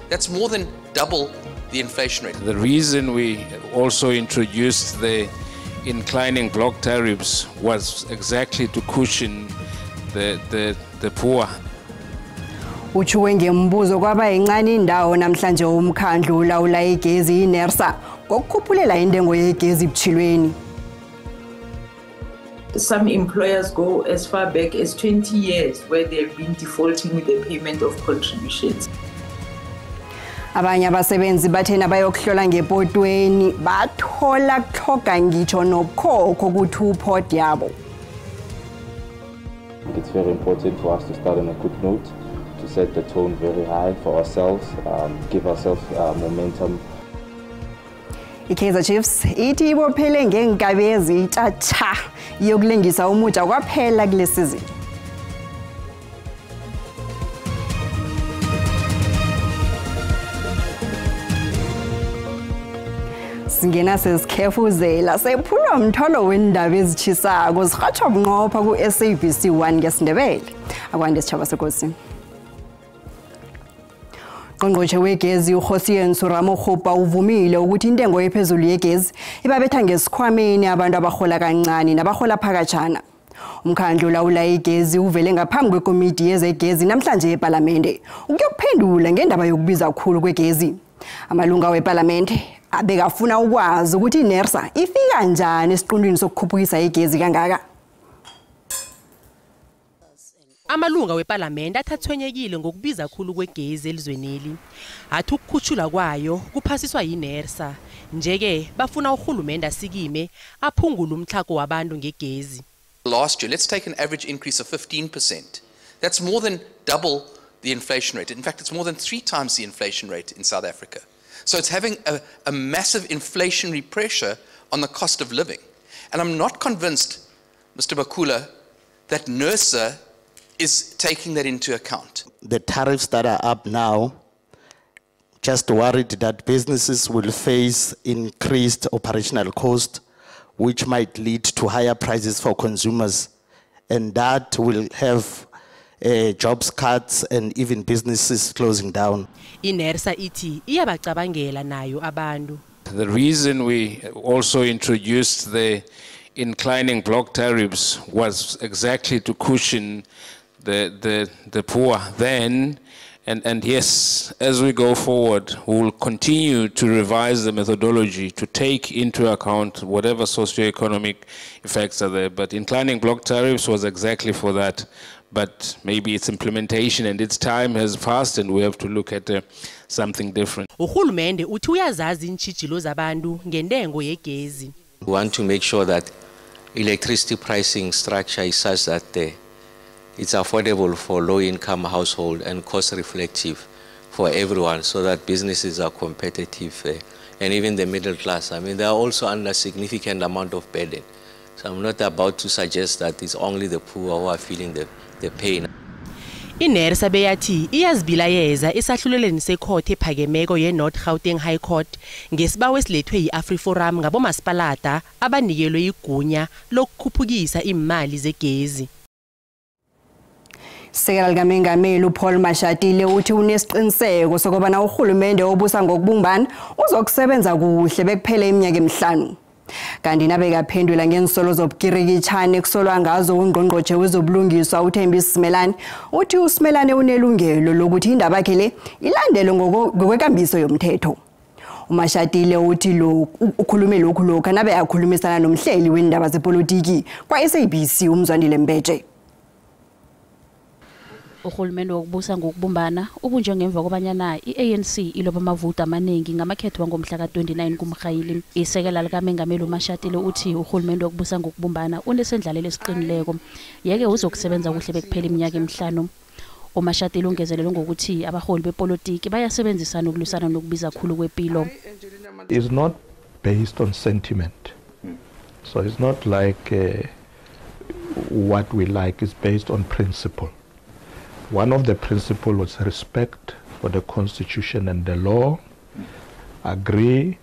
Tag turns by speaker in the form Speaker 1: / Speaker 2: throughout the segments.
Speaker 1: That's more than double the inflation rate.
Speaker 2: The reason we also introduced the inclining block tariffs was exactly to cushion the poor.
Speaker 3: Uchuwe ngembuzo kwaba incane indawo namhlanje umkhandlu ulawula igezi iNERSA ngokukhuphulela intengo yegezi ebuthilweni.
Speaker 4: Some employers go as far back as 20 years where they've been defaulting with the payment of contributions.
Speaker 3: Abanye abasebenzi bathena bayokuhlola ngepotweni bathola kuhloga ngitsho nokhokho ukuthi uport yabo.
Speaker 5: It's very important for us to start on a good note, to set the tone very high for ourselves, give ourselves momentum.
Speaker 3: iKaizer Chiefs ithi ibophele ngenkabi ezitsha yokulengisa umutsha kwaphela kule season. Singena sesikhefuzela sephulwa umtholo wendaba ezitshisako zihatshwa bunqopha ku-SABC 1 ngesindebele. Akwande sitshaba sekosi. Ungqongqotjhe wegezi uGosiyen Suramokgopa uvumile ukuthi intengo ephezulu yegezi ibabetha ngesikhwameni abantu abahola kancane nabahola phakatshana. Umkhandlu ulawula igezi uvele ngaphambi kwekomiti yezegezi namhlanje eParlamente ukuyokuphendula ngendaba yokubiza kakhulu kwegezi. Amalunga weParlamente abekafuna ukwazi ukuthi iNERSA ifika njani esiqondweni sokukhuphukisa igezi kangaka.
Speaker 6: Amalunga weParlamente athathwenyekile ngokubiza kakhulu kwegezi elizweneli. Athi ukukhutshula kwayo kuphasiswa yiNERSA. Njeke bafuna uhulumende asikime aphungule umthako wabantu ngegezi.
Speaker 1: Last year, let's take an average increase of 15%. That's more than double the inflation rate. In fact, it's more than 3 times the inflation rate in South Africa. So it's having a massive inflationary pressure on the cost of living. And I'm not convinced, Mr. Bakula, that NERSA is taking that into account.
Speaker 7: The tariffs that are up now, just worried that businesses will face increased operational cost, which might lead to higher prices for consumers, and that will have jobs cuts and even businesses closing down.
Speaker 6: iNERSA iti iyabacabangela nayo abantu.
Speaker 2: The reason we also introduced the inclining block tariffs was exactly to cushion the poor then, and yes, as we go forward, we will continue to revise the methodology to take into account whatever socioeconomic effects are there. But inclining block tariffs was exactly for that. But maybe its implementation and its time has passed, and we have to look at something different.
Speaker 6: Uhulumende uthi uyazazi intshijilo zabantu ngentengo yegezi.
Speaker 8: We want to make sure that electricity pricing structure is such that it's affordable for low-income household and cost-reflective for everyone, so that businesses are competitive and even the middle class. I mean, they are also under significant amount of burden. So I'm not about to suggest that it's only the poor who are feeling the pain.
Speaker 6: iNERSA beyathi iyazibilayeza esahluleleni sekhothe ephakemeko yeNorth Gauteng High Court ngesibawo esilethwe yi-AfriForum ngabomasipalata abanikelwe igunya lokukhuphukisa imali zegezi.
Speaker 3: Sekela likaMengameli uPaul Mashatile uthi unesiqiniseko sokubana uhulumende obusa ngokubumbana uzokusebenza kuhle bekuphele iminyaka emihlanu. Kanti nabekaphendula ngensolo zobukirikitshane kusolwa ngazo ungqongqotjhe wezobulungiswa uThembisa Simelane uthi uSimelane unelungelo lokuthi indaba yakhe le ilandelwe ngokwekambiso yomthetho. uMashatile uthi ukhulume lokhu lokho nabe yakhulumisana nomhleli wendaba zepolitiki kwaSABC uMzwandile Mbeje.
Speaker 9: Uhulumende wokubusa ngokubumbana ubunje ngemva kobanyana iANC iloba amavuta amaningi ngamakhetho wangomhla ka29 kuMrhayili. Isekela likaMengameli uMashatile uthi uhulumende wokubusa ngokubumbana unesendlalelo esiqinileko yeke uzokusebenza kuhle bekuphela iminyaka emihlanu. uMashatile ungezelele ngokuthi abaholi bepolitiki bayasebenzisana ukulwisana nokubiza kakhulu kwepilo.
Speaker 10: It's not based on sentiment. So it's not like what we like, it's based on principle. One of the principles was respect for the Constitution and the law, agree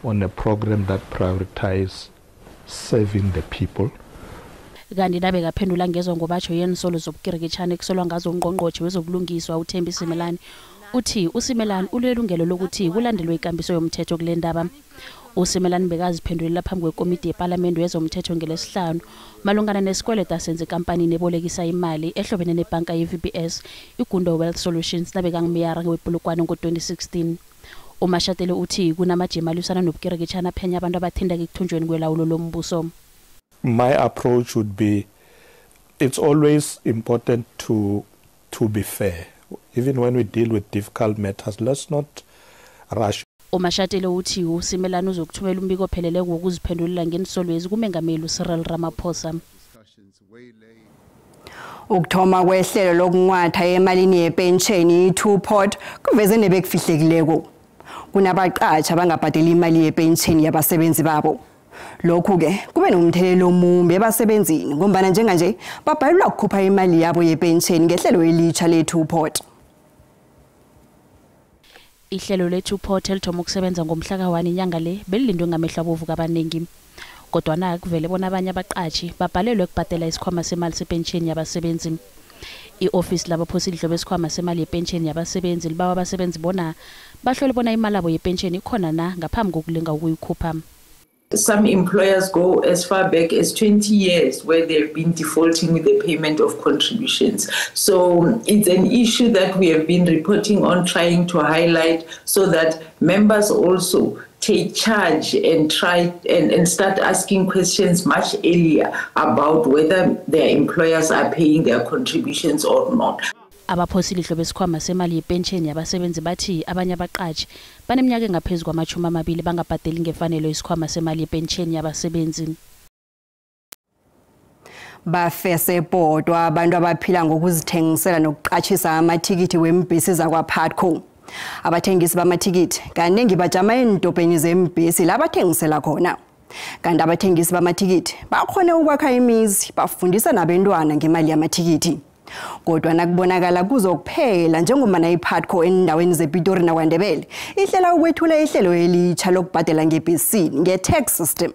Speaker 10: on a program that prioritizes serving the people.
Speaker 9: Kanti nabe kaphendula ngezwe ngobatsho yensolo zobukirikitshane kusolwa ngazo ungqongqotjhe wezobulungiswa uThembisa Simelane uthi uSimelane ulelungelo lokuthi kulandelwe ikambiso yomthetho kule ndaba. uSimelane bekaziphendulela phambi kwekomiti yeParliament yezomthetho ngelesihlanu malungana nesikweleta senze company nebolekisa imali ehlobene nebhanka yeVBS iGundo Wealth Solutions nabekangimiyara ngewepulukwane ngo-2016. uMashatile uthi kunamajima alisana nobukereketshana phenya abantu abathinda ekuthunjweni kwelawulo lombuso.
Speaker 10: My approach would be, it's always important to be fair. Even when we deal with difficult matters, let's not rush.
Speaker 9: uMashatile uthi uSimelane uzokuthumela umbiko ophelele ngokuziphendulela ngenisolwezi kumengameli uCyril Ramaphosa.
Speaker 3: Ukuthoma kwehlelo lokunqwatha emalini yepension i2pot kuveze nebekufihlekileko. Kunabaqatshi abangabhadeli imali yepension yabasebenzi babo. Lokhu ke kube nomthelelo omumbi ebasebenzini ngombana njenganje babhalelwa ukukhupha imali yabo yepension ngehlelo elitsha le2pot.
Speaker 9: Ihlelo le2pot elithoma ukusebenza ngomhla ka1 inyanga le belilindwe ngamehlo abovu kabaningi. Kodwa na kuvele bona abanye abaqatshi babhalelwe ukubhadela isikhwama semali sepension yabasebenzi. I-office labaphosidlo besikhwama semali yepension yabasebenzi libawa abasebenzi bona bahlole bona imali yabo yepension ikhona na ngaphambi kokulinga ukuyikhupha.
Speaker 4: Some employers go as far back as 20 years where they've been defaulting with the payment of contributions. So it's an issue that we have been reporting on, trying to highlight so that members also take charge and try and start asking questions much earlier about whether their employers are paying their contributions or not.
Speaker 9: Abaphosidlo besikhwama semali yepension yabasebenzi bathi abanye abaqatshi baneminyaka engaphezulu kwama-20 bangabhadeli ngefanelo isikhwama semali yepension yabasebenzi.
Speaker 3: Bafese bodwa abantu abaphila ngokuzithengisela nokuqatshisa amathikithi wembhesi zakwaPATCO. Abathengisi bamathikithi kaningi bajama endobheni zembhesi labathengisela khona. Kanti abathengisi bamathikithi bakhone ukwakha imizi bafundisa nabantwana ngemali yamathikithi. Kodwa nakubonakala kuzokuphela njengomana iPATCO endaweni zePitori naKwaNdebele ihlela ukwethula ihlelo elitsha lokubhadela ngebhesini nge-tax system.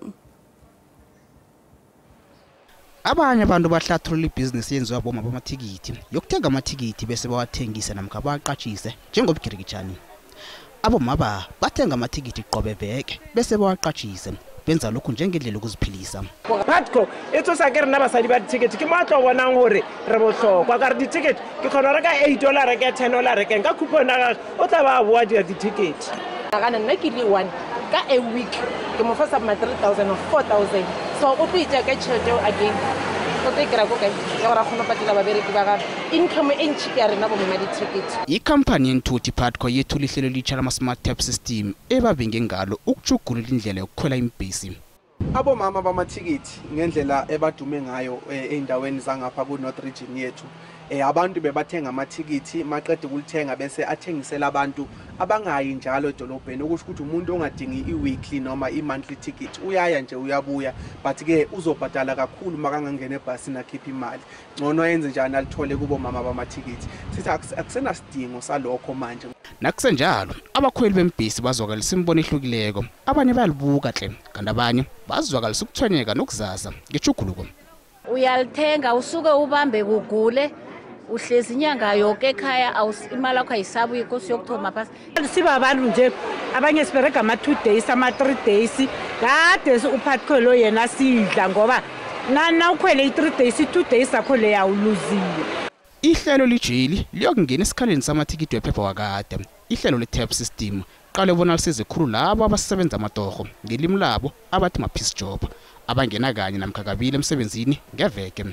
Speaker 11: Abanye abantu bahlathulula ibhizinisi yenziwa boma bamathikithi yokuthenga amathikithi bese bawathengise namkha bawaqatshise njengobugirikitshani. Abomaba bathenga amathikithi qobe veke bese bawaqatshise benza lokhu njengendlela yokuziphilisa.
Speaker 12: PATCO etsosa ke rena basadi ba ticket ke matlo bonang hore re bohlokwa ka re di ticket ke khona reka $8 ke $10 ke nka coupon ga o tla ba boa di ticket.
Speaker 13: Kana nna ke le one ka a week ke mo fa submit 3,000 or 4,000 so o tla ke tšhelete again o tla kera go kae ya ra khona patela ba bereki ba ga income e ntshi ke rena bo mema di ticket.
Speaker 11: Ikhampani yenthuthi PATCO yethula ihlelo litsha lama-smart tap system ebabinge ngalo ukujugulula indlela yokukhwela imbhesi.
Speaker 14: Abomama bamathikithi ngendlela ebadume ngayo eindaweni zangapha ku North Region yethu abantu bebathenga amathikithi maqede ukulithenga bese athengisela abantu abangayi njalo edolobheni okusho ukuthi umuntu ongadingi i-weekly noma i-monthly ticket uyaya nje uyabuya but ke uzobhadala kakhulu makangangena ebhasini akhipha imali. Ngcono yenze njani alithole kubo mama bamathikithi. Sithi akusenasidingo salokho manje.
Speaker 11: Nakusenjalo abakhweli bembhesi bazwakalisa imbono ehlukileko. Abanye bayalibuka hle kanti abanye bazwakalisa ukuthwenyeka nokuzaza ngejuguluko.
Speaker 15: Uyalithenga usuke ubambe kugule uhlezi inyanga yonke ekhaya imali yakho ayisabu inkosi yokuthoma phasi.
Speaker 16: Siba abantu nje abanye siberega ama-2 days ama-3 days kade uPATCO lo yena sidla ngoba na ukhwele i-3 days i-2 days akho le yawuluzile.
Speaker 11: Ihlelo lijeli liyokungena esikhaleni samathikithi wephepha wakade. Ihlelo le-tap system qale bona lisize khulu labo abasebenza amatorho ngelimi labo abathi ma-piece job abangena kanye namkha kabili emsebenzini ngeveke.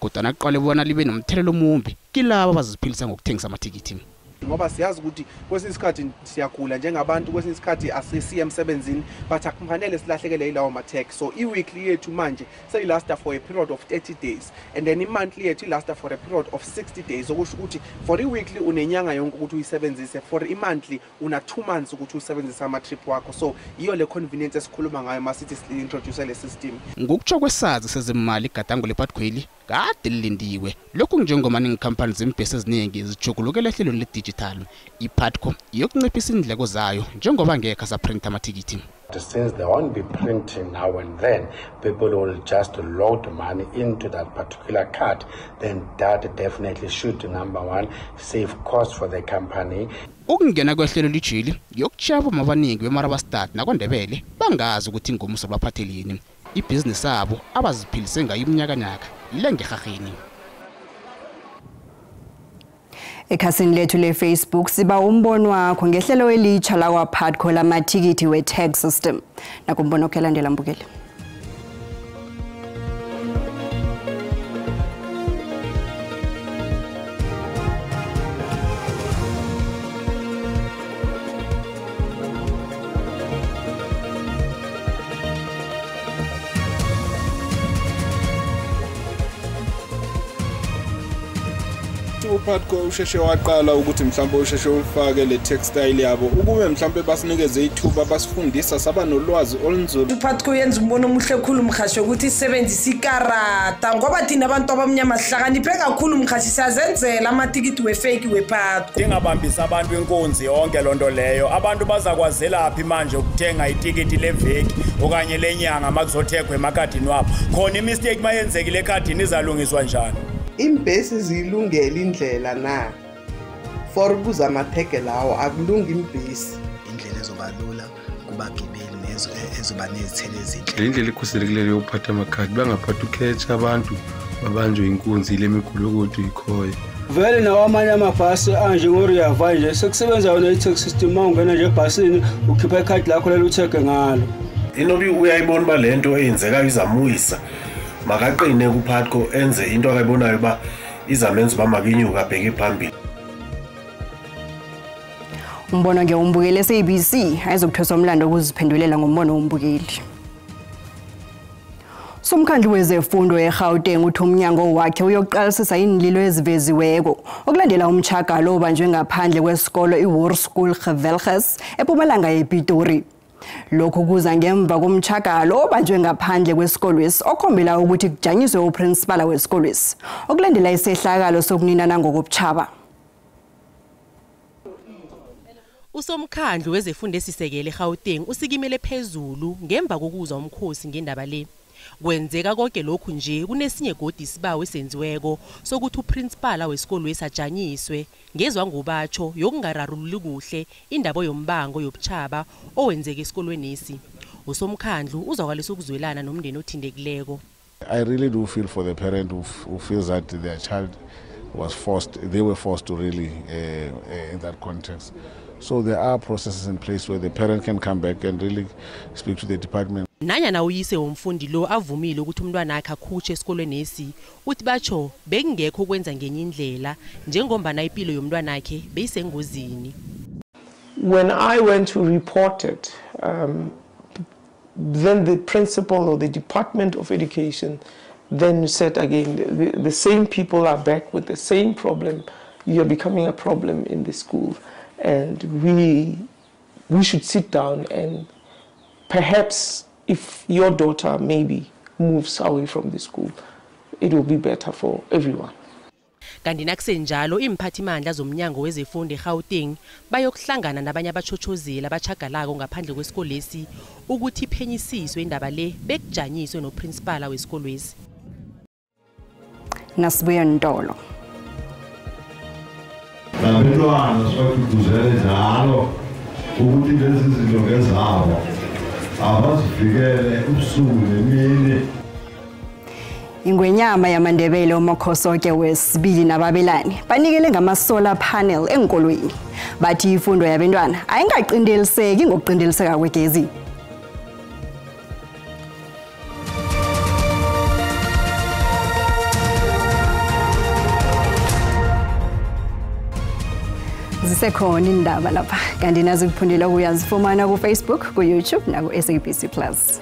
Speaker 11: Kodwa naqale bona libe nomthelelo omumbi kilabo abaziphilisa ngokuthengisa amathikithi.
Speaker 14: Ngoba siyazi ukuthi kwesinye isikhathi siyagula njengabantu kwesinye isikhathi asisiya emsebenzini but akufanele silahlekele yilawo ma-tax. So i-weekly yethu manje seyilasta for a period of 30 days and then i-monthly yethu ilasta for a period of 60 days okusho ukuthi for i-weekly unenyanga yonke ukuthi uyisebenzise, for i-monthly una 2 months ukuthi usebenzise ama-trip wakho. So iyo le convenience esikhuluma ngayo masithi si-introduce le system.
Speaker 11: Ngokutsho kwesazi sezimali igadango lePATCO eli kade lilindiwe. Lokhu njengomani ngikhampani zembhesi eziningi zijugulukela ehlelweni le-digital. iPATCO iyokunciphisa indleko zayo njengoba ngeke saprint amathikithi.
Speaker 17: Since they won't be printing now and then, people will just load money into that particular card, then that definitely should, number one, save costs for the company.
Speaker 11: Ukungena kwehlelo lijili yokutshaba mabaningi beMarabastad naKwaNdebele bangazi ukuthi ingomso lwaphathelini. Ibhizinisi abo abaziphilise ngayo iminyakanyaka ilengehageni.
Speaker 3: Ekhasini lethu le-Facebook siba umbono wakho ngehlelo elitsha lakwa-PUTCO lamathikithi we-tag system. Nakumbono okhelandela mbukele.
Speaker 18: uPUTCO usheshe waqala ukuthi mhlawumbe usheshe ufake le textile yabo ukube mhlawumbe basinikeze ithuba basifundisa saba nolwazi olunzulu.
Speaker 19: uPUTCO yenza umbono omuhle kakhulu mkhasho ukuthi isebenzisa ikarata ngoba thina abantu abamnyama sihlakaniphe kakhulu mkhashi siyazenzela amatikiti we-fake we-PUTCO.
Speaker 20: Ndingabambisa abantu inkonzi yonke lonto leyo abantu bazakwazela phi manje ukuthenga itikiti leveki okanye lenyanga makuzothekwe emakadini wabo khona imistake mayenzekile ekadini izalungiswa njani.
Speaker 21: Imbhesi zilungele indlela na for ukuza amatheke lawo akulungi imbhesi
Speaker 22: indlela ezobalula kubagibeli ezoba nezithelo ezinhle.
Speaker 23: Indlela ekhuselekile yokuphatha amakhadi bangaphatha ukhetha abantu babanjwe inkunzi lemigulukudu ikhoye.
Speaker 24: Vele nawo amanye amabhasi anje ngoRiava nje sekusebenza yona i-tax system mawungena nje ebhasini ukhipha ikhadi lakho lelo utheke ngalo.
Speaker 25: Inobi uyayibona ba lento eyenzeka izamuyisa makaqine kuPUTCO enze into akayibonayo ba izamenza bamakinyuka bheke phambili.
Speaker 3: Umbono ngeumbukeli SABC ayizokuthwesa umlando ukuziphendulela ngombono wombukeli. Somkhandlu wezefundo eGauteng uthi umnyango wakhe uyoqalisisa inililo eziveziweko okulandela umchagalo obanjwe ngaphandle kwesikolo iHoërskool Gewelges ePumalanga ePitori. Lokho kuza ngemva komchagalo obanjwe ngaphandle kwesikolwesi okhombela ukuthi kujanyiswe uprincipal wesikolwesi okulandela isehlakalo sokuninana ngokobutshaba.
Speaker 6: Usomkhandlu wezefundo esisekele eGauteng usikimele phezulu ngemva kokuzwa umkhosi ngendaba le. Kwenzeka konke lokhu nje kunesinye godi isibawo esenziweko sokuthi uprincipal wesikolwesi ajanyiswe ngezwa ngobatsho yokungararululi kuhle indaba yombango yobutshaba owenzeka esikolweni esi. Usomkhandlu uzakwalisa ukuzwelana nomndeni othindekileko.
Speaker 26: I really do feel for the parent who feels that their child was they were forced to really in that context. So there are processes in place where the parent can come back and really speak to the department.
Speaker 6: Nanyana uyise womfundi lo avumile ukuthi umntwana wakhe akhutshe esikolweni esi uthi batsho bekungekho kwenza ngenye indlela njengombana impilo yomntwana wakhe beyisengozini.
Speaker 27: When I went to report it, then the principal or the Department of Education then said again, the same people are back with the same problem. You are becoming a problem in the school. And we should sit down and perhaps if your daughter maybe moves away from the school, it will be better for everyone.
Speaker 6: Kanti nakusenjalo imphathimandla zomnyango wezefundo eGauteng bayokuhlangana nabanye abachochozeli abachagalako ngaphandle kwesikolesi ukuthi iphenyisiswe indaba le bekujanyiswe noprincipal wesikolesi.
Speaker 3: Nasibuya Ntolo.
Speaker 28: Labantwana sibakhuzele njalo ukuthi lezi zinto ngezabo abazivikele ubusuku nemini.
Speaker 3: Ingwenyama yamaNdebele omakhosoke wesibili nababelani banikele ngama-solar panel enkolweni. Bathi ifundo yabantwana ayingaqindeliseki ngokuqindeliseka kwegezi. Zisekhona indaba lapha kanti nazi kuphundela uyazifumana ku Facebook, ku YouTube na ku SABC Plus.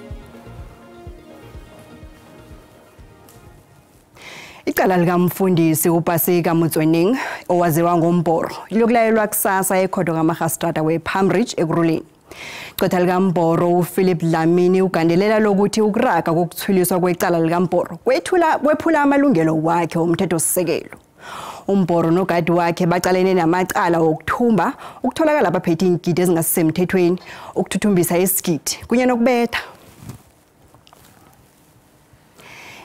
Speaker 3: Icala likamfundisi uPaseka Motswening owaziwa ngoMboro liyokulayelwa kusasa eKhodo kaMagistrata wePalmridge ekuruleni. Icala likaMboro uPhilip Dlamini ugandelela lokuthi ukuraga kokuthwiliswa kwecala likaMboro kwephula amalungelo wakhe omthethosisekelo. Umbhoro nogadi wakhe bacalene namacala okuthumba, ukutholakala baphethe ingidi ezingasisemthethweni, ukuthuthumbisa isigidi kunye nokubetha.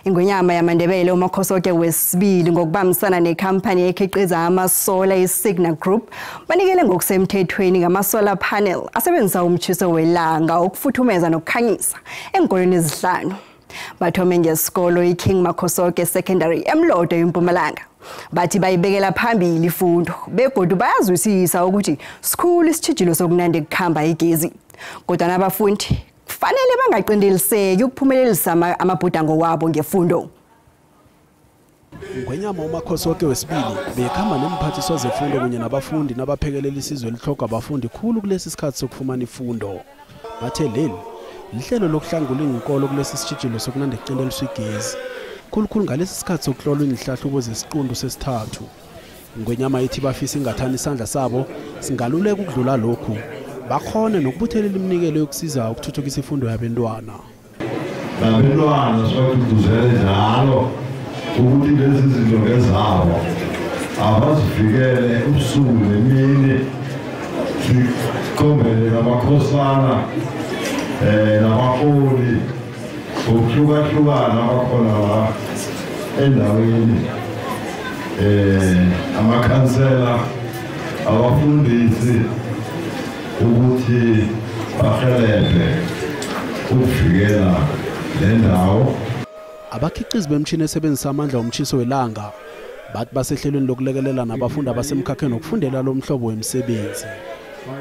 Speaker 3: Ingwenyama yamaNdebele uMakhosoke wesibili ngokubambisana nekhampani ekhiqiza amasola iSigna Group banikele ngokusemthethweni ngamasolar panel asebenzisa umtshiso welanga ukufuthumeza nokukhanyisa enkolweni ezihlanu. Bathome ngesikolo iKing Makhosoke Secondary eMlodo eMpumalanga. Bathi bayibekela phambili ifundo begodu bayazwisisa ukuthi sikhulu isitshijilo sokunande kukhamba igezi. Kodwa nabafundi fanele bangaqindeliseki ukuphumelelisa amabhudango wabo ngefundo.
Speaker 1: Ngwenyama uMakhosoke wesibili bekhamba nemphathiswa zefundo kunye nabafundi nabaphekelela isizwe elihloga abafundi khulu kulesi sikhathi sokufumana ifundo. Bathe leli lihlelo lokuhlangula inkolo kulesi sitshijilo sokunande kuqindeliswa igezi. Khulukhulu ngalesi sikhathi sokuhlolwa inhlahlubo zesiqundu sesithathu. Ngwenyama ithi bafisa ingathani isandla sabo singaluleka ukudlula lokhu. Bakhona nokubuthelela iminikelo yokusiza ukuthuthukisa ifundo yabantwana.
Speaker 28: Labantwana sibakhutuzele njalo ukuthi lezi zinto ngezabo abazivikele ubusuku nemini sikhombele namakhosana nabaholi ngokuhlukahlukana abakhona la endaweni amakhansela abafundisi ukuthi bahelele ukuvikela le ndawo.
Speaker 1: Abakhiqizi bemtshini esebenzisa amandla omtshiso welanga bathi basehlelweni lokulekelela nabafundi abasemkhakheni okufundela lo mhlobo wemisebenzi.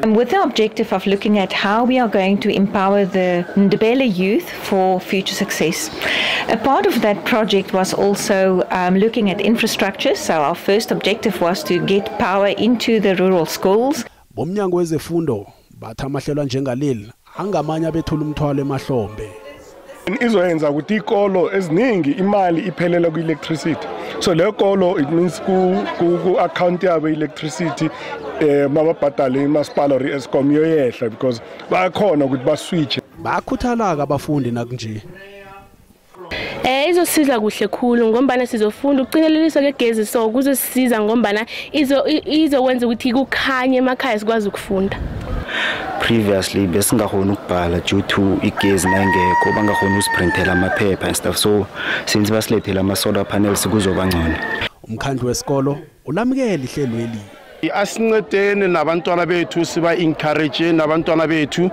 Speaker 2: With the objective of looking at how we are going to empower the Ndebele youth for future success. A part of that project was also looking at infrastructure. So our first objective was to get power into the rural schools.
Speaker 1: Bomnyango wezefundo bathi amahlelo njengaleli angamanye abethula umthwalo emahlombe.
Speaker 4: Izoyenza ukuthi ikolo eziningi imali iphelela ku-electricity. So le kolo it means ku account yabo electricity mababhadale imasipala or Eskom yoyehla because bayakhona ukuthi baswitch.
Speaker 1: Bakhuthala abafundi nakunje.
Speaker 5: Izosiza kuhle khulu ngombana sizofunda ukucinelelisa kegezi so kuzosisiza ngombana izokwenza ukuthi kukhanye emakhaya sikwazi ukufunda.
Speaker 7: Previously besingahona ukubhala due to igezi nangekho bangahona usiprintela amaphepha and stuff, so since basilethela ama solar panels kuzoba ngcono.
Speaker 1: Umkhandlu wesikolo ulamukela ihlelweli.
Speaker 25: Asincedeni nabantwana bethu siba encourage nabantwana bethu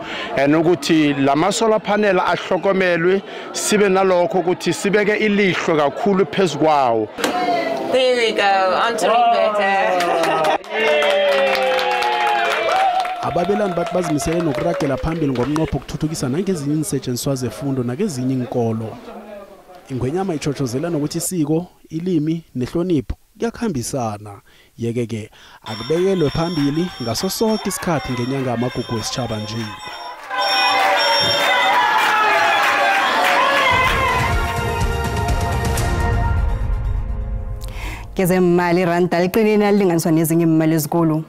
Speaker 25: ukuthi lama solar panel ahlokomelwe sibe nalokho ukuthi sibeke ilihlo kakhulu phezukwawo.
Speaker 8: There we go, on to better.
Speaker 1: Ababelani bathi bazimisele nokuragela phambili ngomnqopho ukuthuthukisa nangezinye insetshenziswa zefundo nakezinye inkolo. Ingwenyama ichochozela nokuthi isiko, ilimi nehlonipho kuyakhambisana. Yeke akubekelwe phambili ngaso sonke isikhathi ngenyanga yamagugu wesitshaba nje.
Speaker 3: Kezemali ranta liqinile alinganiswa nezinye imali ezikolo.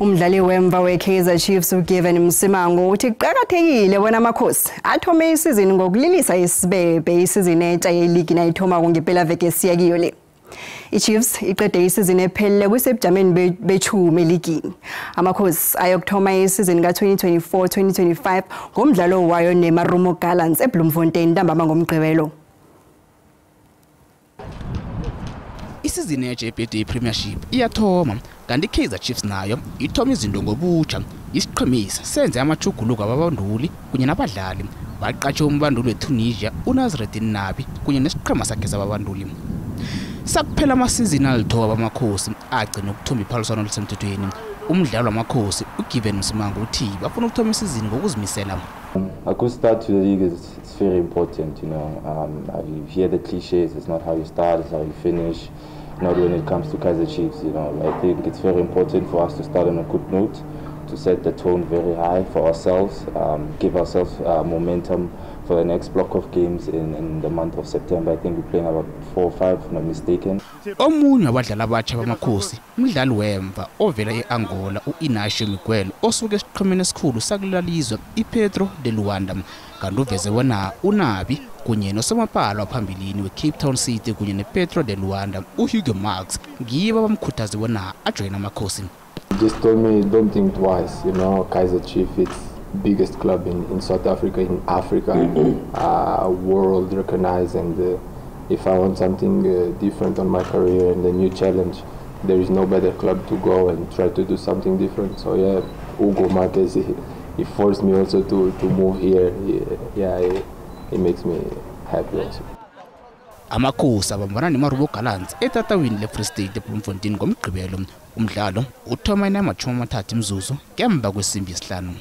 Speaker 3: Umdlali wemva weKaizer Chiefs uGiven Msimango uthi kuqakathekile bona amakhosi athome isizini ngokulilisa isibebe isizini entsha yeligi nayithoma ngempela veke siyakiyo le. iChiefs iqede isizini ephelele kwisebujameni bechumi eligini. Amakhosi ayokuthoma isizini ka-2024-2025 ngomdlalo wayo neMarumo Gallants eBloemfontein ntambama ngomgqibelo.
Speaker 11: Isizini yeJBD Premiership iyathoma kanti iKaizer Chiefs nayo ithoma izinto ngobutsha. Isiqhemisa senze amajuguluko ababanduli kunye nabadlali baqatshe umbanduli weTunisia uNazreddin Nabi kunye nesiqhema sakhe sababanduli. Sakuphela amasizini alithoba amakhosi agcina ukuthomba iphaliswano elisemthethweni. Umdlalo wamakhosi uGiven Msimango uthi bafuna ukuthoma isizini ngokuzimisela.
Speaker 9: A good start to the league it's very important, you know. You hear the cliches, it's not how you start, it's how you finish. Not when it comes to Kaizer Chiefs, you know. I think it's very important for us to start on a good note, to set the tone very high for ourselves, give ourselves momentum for the next block of games in the month of September. I think we're playing about 4 or 5, if not mistaken.
Speaker 11: Omunye wabadlali abatsha bamakhosi umdlali wemva ovela eAngola uInacio Miguel osuke esiqhemeni esikhulu sakulalizwe iPetro de Luanda kanti uveze wona uNabi kunye nosomapala waphambilini weCape Town City kunye nePetro de Luanda uHugo Marx ngibo abamkhuthaze wona ajoyina amakhosi.
Speaker 10: Just told me don't think twice, you know, Kaizer Chiefs, it's biggest club in South Africa, in Africa, world recognized, and if I want something different on my career and a new challenge, there is no better club to go and try to do something different. So yeah, Hugo Marquez, he forced me also to move here. It makes me happy also.
Speaker 11: Amakhosi abambana neMarubo Gallants etatawini leFree State eBloemfontein ngomgqibelo umdlalo uthoma inamachuma 3 imzuzu ngemva kwesimbi yesihlanu.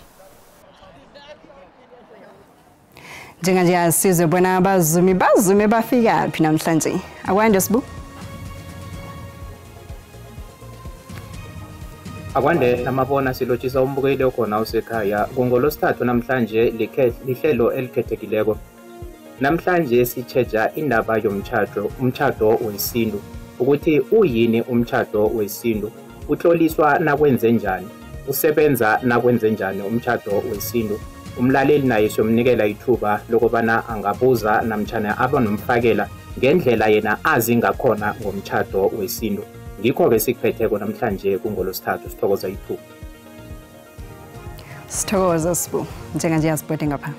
Speaker 3: Njenganje asizwe bona abazumi bafika phi namhlanje. Akwande sibu.
Speaker 12: Akwande namabona silotshisa umbukeli okhona usekhaya kungolosithathu namhlanje lihlelo elikhethekileko. Namhlanje sicheja indaba umtjhado wesintu ukuthi uyini umtjhado wesintu, utloliswa nakwenze njani, usebenza nakwenze njani umtjhado wesintu. Umlaleli naye somnikela ithuba lokubana angabuza namtjana abanomfakela ngendlela yena azi ngakhona ngomtjhado wesintu. Ngikho ke sikuphetheko namhlanje kungolosithathu, sithokoza ithuba.
Speaker 3: Sithokoza sibu. Njenganje asiphethe ngapha.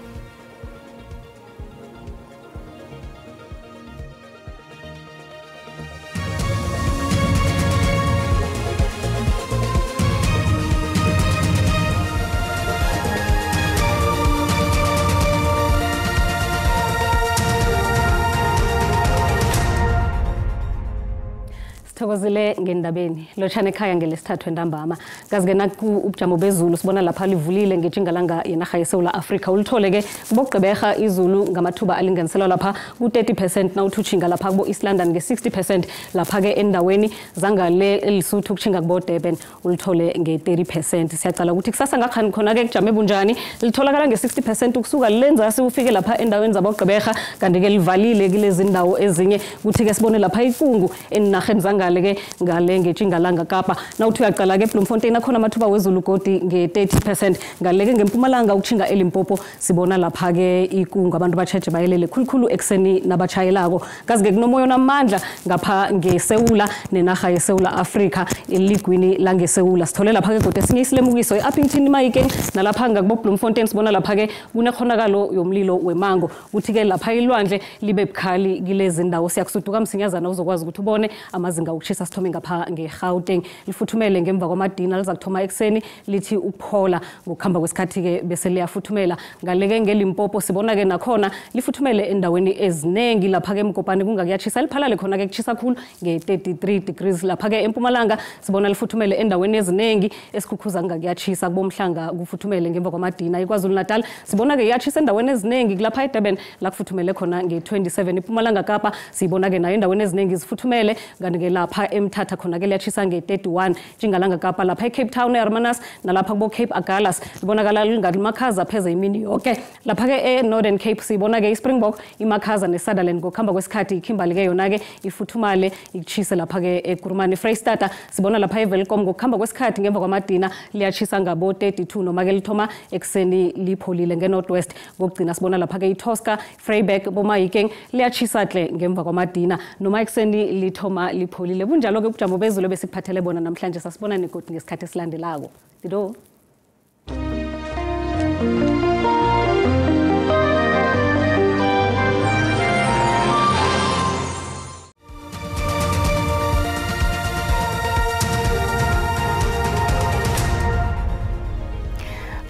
Speaker 13: Thokozile ngendabeni lochane ekhaya ngelesithathu entambama kazi-ke naku ubujamo bezulu sibona lapha livulile ngetjingalanga yenarha yeSewula Afrika ulithole ke bokugqeberha izulu ngamathuba alinganiselwa lapha ku30% nawuthuthinga lapha kubo East London nge60% lapha ke endaweni zangale elisuthu kuchinga kubo Durban ulithole nge30%. Siyacala ukuthi kusasa ngakhani khona ke kujame bunjani litholakala nge60% ukusuka lenza siufike lapha endaweni zabogqeberha kanti ke livalile kulezi indawo ezinye kuthi ke sibone lapha ikungu enarheni zangale ke ngale ngetjingalanga Kapa nawuthi uyaqala ke eBloemfontein akhona amathuba wezulu godi nge30% ngale ke ngempumalanga ukuchinga eLimpopo sibona lapha ke ikungu abantu batsheje bayelele khulukhulu ekseni nabachayelako kazi ke kunomoya namandla ngapha ngeSewula nenarha yeSewula Afrika eligwini langeSewula sithole lapha ke godi esinye isilemukiso eUppington Maikeng nalapha ngakubo Bloemfontein sibona lapha ke kunekhonakalo yomlilo wemango uthi ke lapha ilwandle libe bukhali kilezi indawo siyakusuduka msinyazana uzokwazi ukuthi ubone amazinga ukushisa sithome ngapha ngeGauteng lifuthumele ngemva kwamadina liza kuthoma ekseni lithi ukuphola ngokuhamba kwesikhathi ke bese liyafuthumela ngaleke ngeLimpopo sibona ke nakhona lifuthumele endaweni ezinengi lapha ke eMkopane kungakuyachisa liphalale khona ke kuchisa khulu nge33 degrees lapha ke eMpumalanga sibona lifuthumele endaweni ezinengi esikhukhuza ngakuyachisa kubomhlanga kufuthumele ngemva kwamadina eKwaZulu Natal sibona ke yachisa endaweni ezinengi lapha eDurban la kufuthumele khona nge27 eMpumalanga Kapa sibona ke nayo endaweni ezinengi zifuthumele kanti ke lapha eMthatha khona ke liyachisa nge31 Jingalanga Kapa lapha eCape Town eHermanus nalapha kubo Cape Agulhas libonakala lingathi Makhaza pheze imini yonke lapha ke eNorthern Cape sibona ke iSpringbok iMakhaza neSutherland ngokuhamba kwesikhathi iKimberley ke yona ke ifuthumale ichise lapha ke eKurumane Freystata sibona lapha eWelcome ngokuhamba kwesikhathi ngemva kwamadina liyachisa ngabo 32 noma ke lithoma ekseni lipholile ngeNorthwest ngokugcina sibona lapha ke iTosca Vryburg boMahikeng liyachisa hle ngemva kwamadina noma ekseni lithoma lipholile bunjalo ke ubujamo bezulu besikuphathele bona namhlanje sasibona negodi ngesikhathi esilandelako dido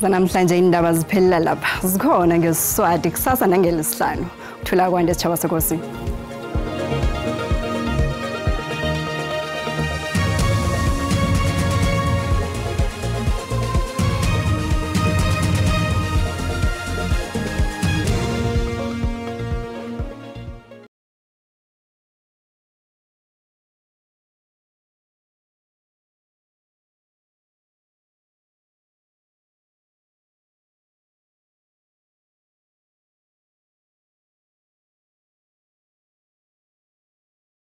Speaker 3: Namhlanje indaba ziphelela lapha zikhona ngeSiswati kusasa nangeLesihlanu uthula kwande sitshaba sekosi